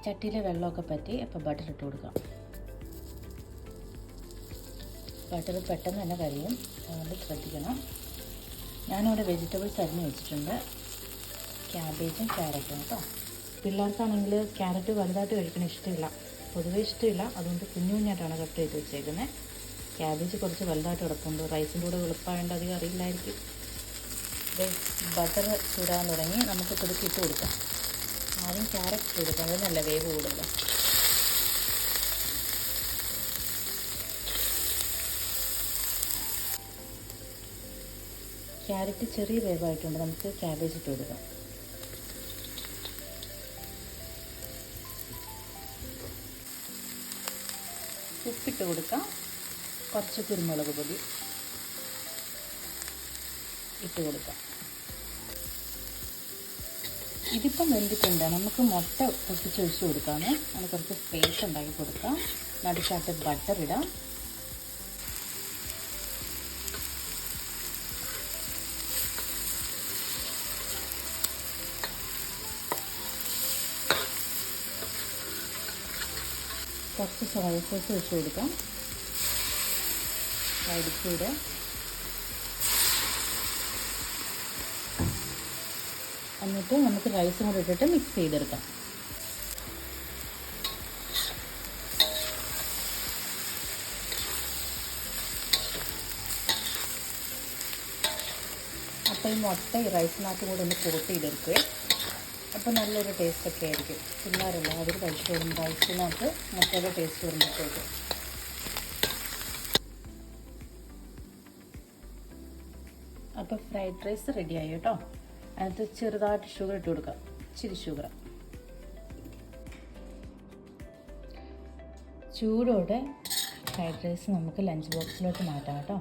ചട്ടിയിലെ വെള്ളമൊക്കെ പറ്റി അപ്പോൾ ബട്ടർ ഇട്ട് കൊടുക്കാം. ബട്ടർ പെട്ടെന്ന് തന്നെ കരിയും, അതുകൊണ്ട് ശ്രദ്ധിക്കണം. ഞാനിവിടെ വെജിറ്റബിൾസ് അരിഞ്ഞ് വെച്ചിട്ടുണ്ട്. ക്യാബേജും ക്യാരറ്റും കേട്ടോ. പിള്ളേർക്കാണെങ്കിൽ ക്യാരറ്റ് വലുതായിട്ട് കഴിക്കണ ഇഷ്ടമില്ല, പൊതുവേ ഇഷ്ടമില്ല. അതുകൊണ്ട് കുഞ്ഞു കുഞ്ഞായിട്ടാണ് കട്ട് ചെയ്ത് വെച്ചേക്കുന്നത്. ക്യാബേജ് കുറച്ച് വലുതായിട്ട് കിടപ്പുണ്ട്. റൈസിൻ്റെ കൂടെ എളുപ്പമായതുകൊണ്ട് അധികം അറിയില്ലായിരിക്കും. ബട്ടർ ചൂടാൻ തുടങ്ങി. നമുക്ക് ഇതൊക്കെ ഇട്ട് കൊടുക്കാം. ആദ്യം ക്യാരറ്റ് ഇട്ട് കൊടുക്കാം, അത് നല്ല വേവ് കൂടുതൽ. ക്യാരറ്റ് ചെറിയ വേവായിട്ടുണ്ട്. നമുക്ക് ക്യാബേജ് ഇട്ട് കൊടുക്കാം. ഉപ്പിട്ട് കൊടുക്കാം. കുറച്ച് കുരുമുളക് പൊടി ഇട്ട് കൊടുക്കാം. ഇതിപ്പം വെന്തിട്ടുണ്ട്. നമുക്ക് മുട്ട പൊട്ടിച്ചൊഴിച്ച് കൊടുക്കാമേ. അതിന് കുറച്ച് സ്പേസ് ഉണ്ടാക്കി കൊടുക്കാം. നടുക്കാട്ട് ബട്ടർ ഇടാം. കുറച്ച് സോയ സോസ് ഒഴിച്ച് കൊടുക്കാം. അരിക്കൂടെ എന്നിട്ട് നമുക്ക് റൈസും കൂടെ ഇട്ടിട്ട് മിക്സ് ചെയ്തെടുക്കാം. അപ്പോൾ ഈ മുട്ട ഈ റൈസിനകത്ത് കൂടെ ഒന്ന് കോട്ട് ചെയ്തെടുക്കുക. അപ്പോൾ നല്ലൊരു ടേസ്റ്റൊക്കെ ആയിരിക്കും. പിള്ളേരല്ല അവർ കഴിച്ചോളും. റൈസിനകത്ത് മുട്ടയുടെ ടേസ്റ്റ് വരുമ്പോഴത്തേക്ക്. അപ്പോൾ ഫ്രൈഡ് റൈസ് റെഡിയായി കേട്ടോ. അതിനകത്ത് ചെറുതായിട്ട് ഷുഗർ ഇട്ട് കൊടുക്കാം, ഇച്ചിരി ഷുഗർ. ചൂടോടെ ഫ്രൈഡ് റൈസ് നമുക്ക് ലഞ്ച് ബോക്സിലോട്ട് മാറ്റാം കേട്ടോ.